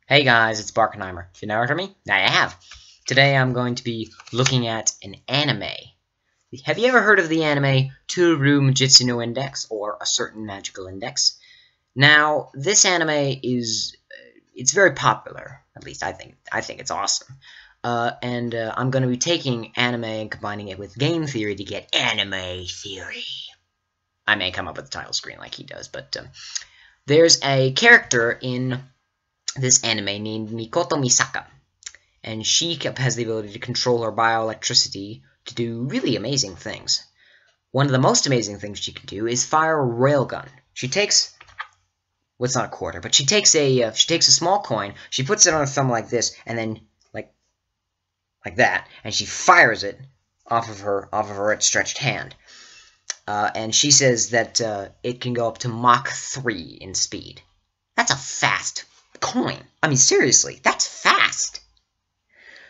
Hey guys, it's Barkanheimer. If you never heard of me, now you have. Today I'm going to be looking at an anime. Have you ever heard of the anime Toru Jitsu no Index, or A Certain Magical Index? Now, this anime is, it's very popular. At least I think it's awesome. I'm going to be taking anime and combining it with game theory to get anime theory. I may come up with the title screen like he does, but there's a character in this anime named Mikoto Misaka, and she has the ability to control her bioelectricity to do really amazing things. One of the most amazing things she can do is fire a railgun. She takes, well, it's not a quarter, but she takes a small coin, she puts it on her thumb like this, and then like that, and she fires it off of her outstretched hand. And she says that it can go up to Mach 3 in speed. That's a fast coin. I mean, seriously, that's fast.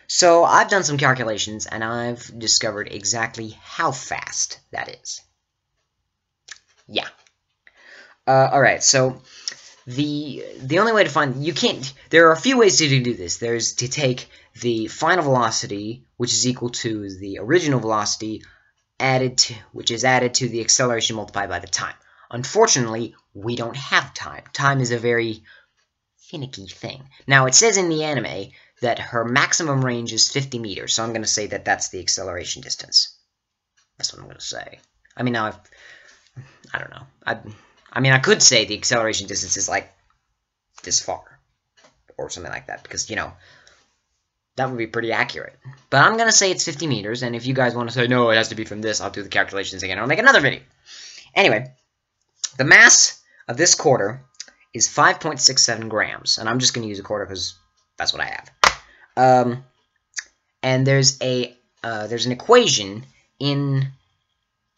So I've done some calculations, and I've discovered exactly how fast that is. Yeah. Alright, so the only way to find, there are a few ways to do this. There's to take the final velocity, which is equal to the original velocity, which is added to the acceleration multiplied by the time. Unfortunately, we don't have time. Time is a very finicky thing. Now, it says in the anime that her maximum range is 50 meters, so I'm going to say that that's the acceleration distance. That's what I'm going to say. I mean, now, I don't know. I mean, I could say the acceleration distance is, like, this far, or something like that, because, you know, that would be pretty accurate. But I'm going to say it's 50 meters, and if you guys want to say, no, it has to be from this, I'll do the calculations again. I'll make another video. Anyway, the mass of this quarter is 5.67 grams, and I'm just going to use a quarter because that's what I have. And there's an equation in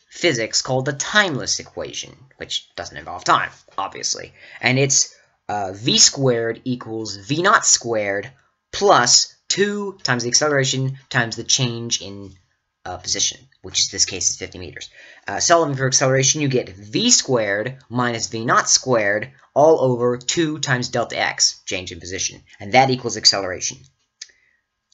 physics called the timeless equation, which doesn't involve time, obviously. And it's v squared equals v naught squared plus 2 times the acceleration times the change in position, which in this case is 50 meters. Solving for acceleration, you get v squared minus v naught squared all over 2 times delta x, change in position, and that equals acceleration.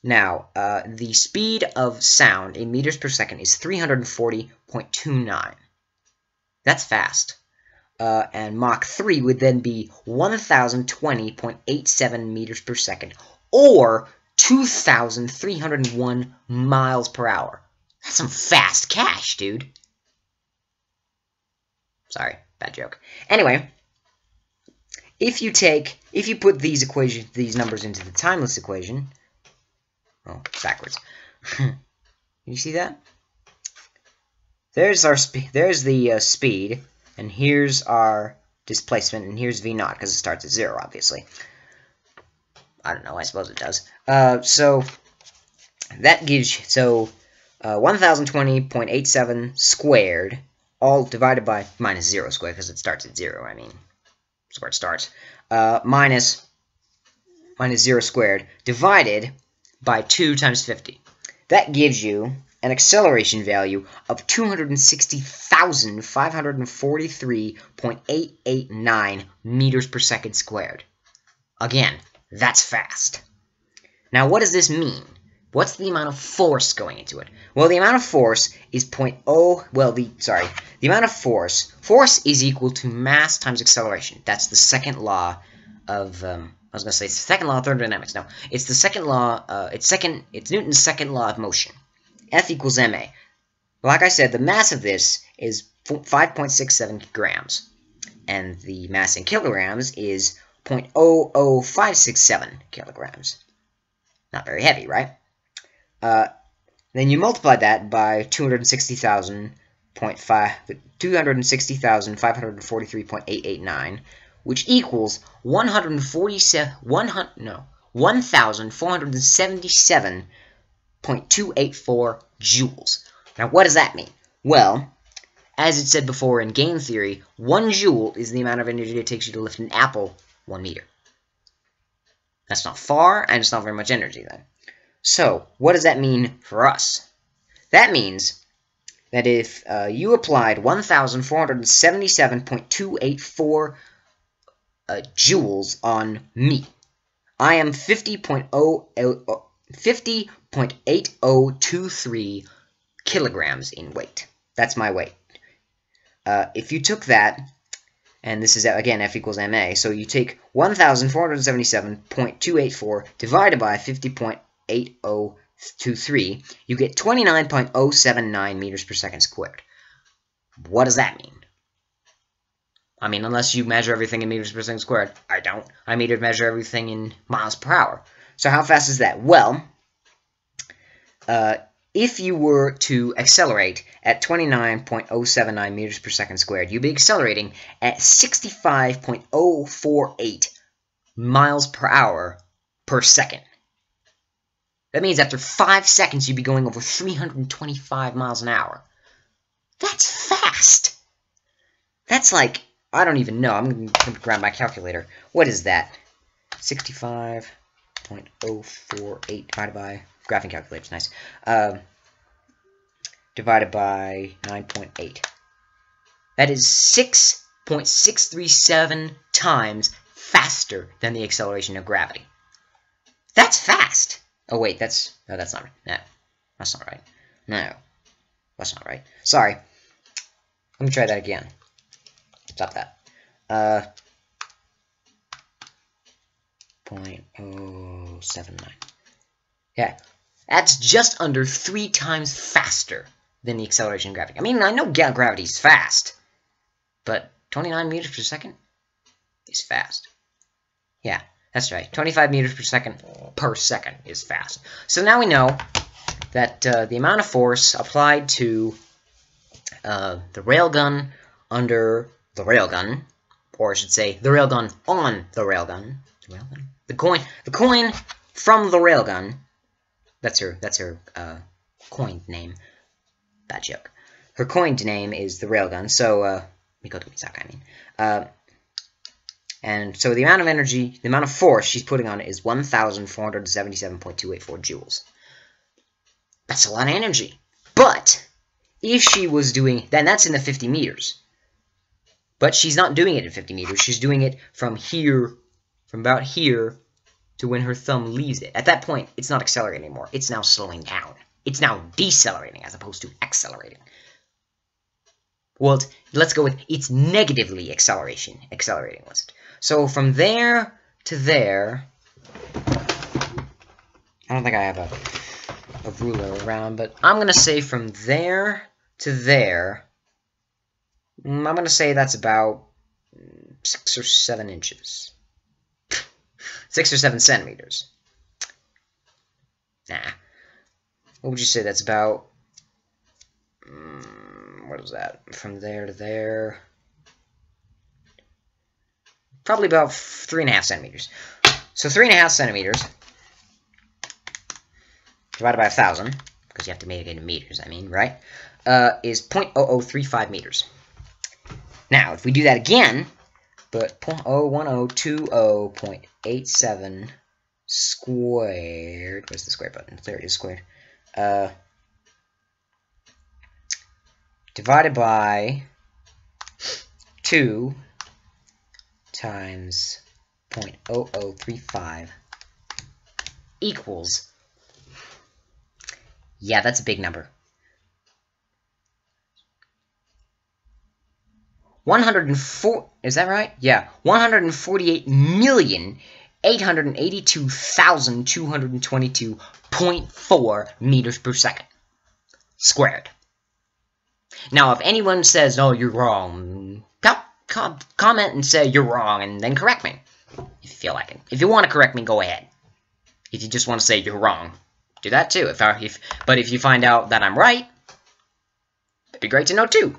Now, the speed of sound in meters per second is 340.29. That's fast. And Mach 3 would then be 1020.87 meters per second, or 2,301 miles per hour. That's some fast cash, dude. Sorry, bad joke. Anyway, if you put these numbers into the timeless equation, oh, backwards. You see that? There's our there's the speed, and here's our displacement, and here's v naught because it starts at 0, obviously. I don't know. I suppose it does. So that gives you 1020.87 squared, all divided by minus 0 squared because it starts at 0. I mean, that's where it starts. Minus 0 squared divided by 2 times 50. That gives you an acceleration value of 260,543.889 meters per second squared. Again, that's fast. Now, what does this mean? What's the amount of force going into it? Well, the amount of force is the amount of force is equal to mass times acceleration. That's the second law of, I was going to say it's the second law of thermodynamics. No, it's the second law, it's Newton's second law of motion. F equals ma. Like I said, the mass of this is 5.67 grams, and the mass in kilograms is 0.00567 kilograms. Not very heavy, right? Then you multiply that by 260,543.889, which equals 1,477.284 joules. Now, what does that mean? Well, as it said before in game theory, 1 joule is the amount of energy it takes you to lift an apple 1 meter. That's not far, and it's not very much energy then. So, what does that mean for us? That means that if you applied 1,477.284 joules on me, I am 50.8023 kilograms in weight. That's my weight. If you took that, and this is, again, F equals ma, so you take 1,477.284 divided by 50.8023, you get 29.079 meters per second squared. What does that mean? I mean, unless you measure everything in meters per second squared. I don't. I measure everything in miles per hour. So how fast is that? Well, if you were to accelerate at 29.079 meters per second squared, you'd be accelerating at 65.048 miles per hour per second. That means after 5 seconds, you'd be going over 325 miles an hour. That's fast. That's like, I don't even know. I'm going to grab my calculator. What is that? 65.048 divided by... Graphing calculator's nice. Divided by 9.8. That is 6.637 times faster than the acceleration of gravity. That's fast. Oh, wait, that's... No, that's not right. No, that's not right. No, that's not right. Sorry. Let me try that again. Stop that. 0.079. Yeah, that's just under 3 times faster than the acceleration of gravity. I mean, I know gravity's fast, but 29 meters per second is fast. Yeah, that's right. 25 meters per second is fast. So now we know that the amount of force applied to the railgun under the railgun, or I should say, the railgun on the railgun. The coin from the railgun. That's her coined name. Bad joke. Her coined name is the Railgun. So and so the amount of energy, the amount of force she's putting on it is 1,477.284 joules. That's a lot of energy. But if she was doing, then that's in the 50 meters. But she's not doing it in 50 meters. She's doing it from here, from about here, to when her thumb leaves it. At that point, it's not accelerating anymore. It's now slowing down. It's now decelerating as opposed to accelerating. Well, let's go with it's negatively accelerating. So from there to there, I don't think I have a ruler around, but I'm going to say from there to there, I'm going to say that's about 6 or 7 inches. 6 or 7 centimeters. Nah. What would you say that's about? What is that? From there to there. Probably about 3.5 centimeters. So 3.5 centimeters divided by 1,000, because you have to make it in meters, I mean, right? Is 0.0035 meters. Now, if we do that again, but 0.01020.87 squared. Where's the square button? There it is, squared. Divided by 2 times 0.0035 equals, yeah, that's a big number. 104, is that right? Yeah, 148,882,222.4 meters per second squared. Now, if anyone says, "Oh, you're wrong," comment and say you're wrong, and then correct me if you feel like it. If you want to correct me, go ahead. If you just want to say you're wrong, do that too. But if you find out that I'm right, it'd be great to know too.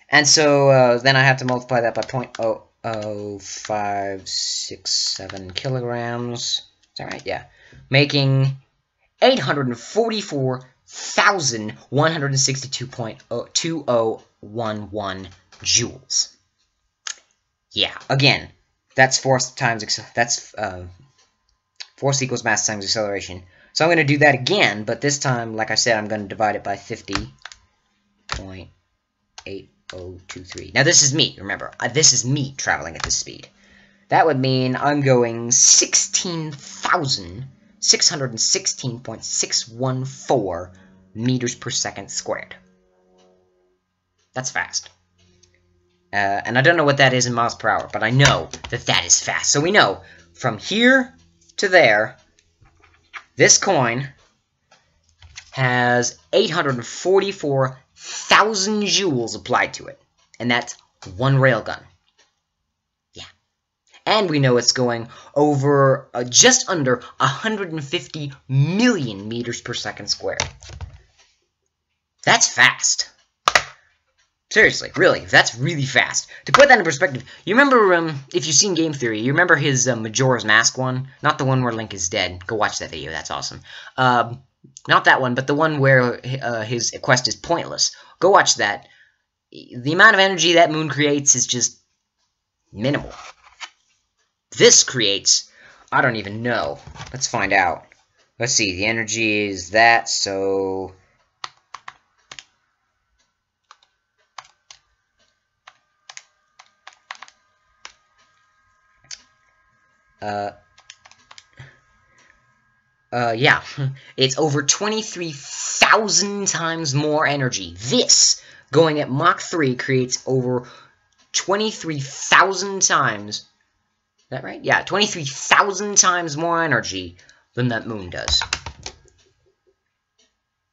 And so then I have to multiply that by 0.00567 kilograms. Is that right? Yeah. Making 844,162.2011 joules. Yeah. Again, that's force equals mass times acceleration. So I'm going to do that again, but this time, like I said, I'm going to divide it by 50.8023. Now this is me, remember. This is me traveling at this speed. That would mean I'm going 16,616.614 meters per second squared. That's fast. And I don't know what that is in miles per hour, but I know that that is fast. So we know, from here to there, this coin has 844,000 joules applied to it. And that's one railgun. Yeah. And we know it's going over just under 150 million meters per second squared. That's fast. Seriously, really, that's really fast. To put that in perspective, you remember, if you've seen Game Theory, you remember his Majora's Mask one? Not the one where Link is dead. Go watch that video, that's awesome. Not that one, but the one where his quest is pointless. Go watch that. The amount of energy that moon creates is just minimal. This creates, I don't even know. Let's find out. Let's see, the energy is that, so... yeah. It's over 23,000 times more energy. This, going at Mach 3, creates over 23,000 times... Is that right? Yeah, 23,000 times more energy than that moon does.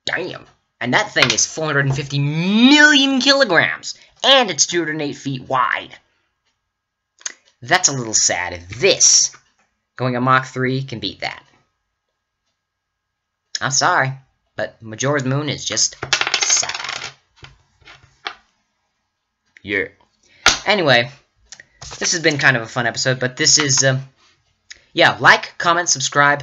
Damn. And that thing is 450 million kilograms. And it's 208 feet wide. That's a little sad if this, going at Mach 3, can beat that. I'm sorry, but Majora's Moon is just sad. Yeah. Anyway, this has been kind of a fun episode, but this is, yeah, like, comment, subscribe,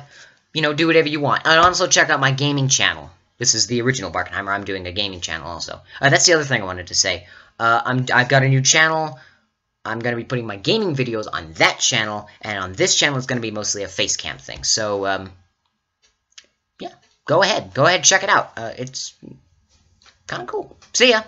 you know, do whatever you want. And also check out my gaming channel. This is the original Barkanheimer. I'm doing a gaming channel also. That's the other thing I wanted to say. I've got a new channel. I'm going to be putting my gaming videos on that channel, and on this channel it's going to be mostly a face cam thing. So, yeah, go ahead, check it out. It's kind of cool. See ya!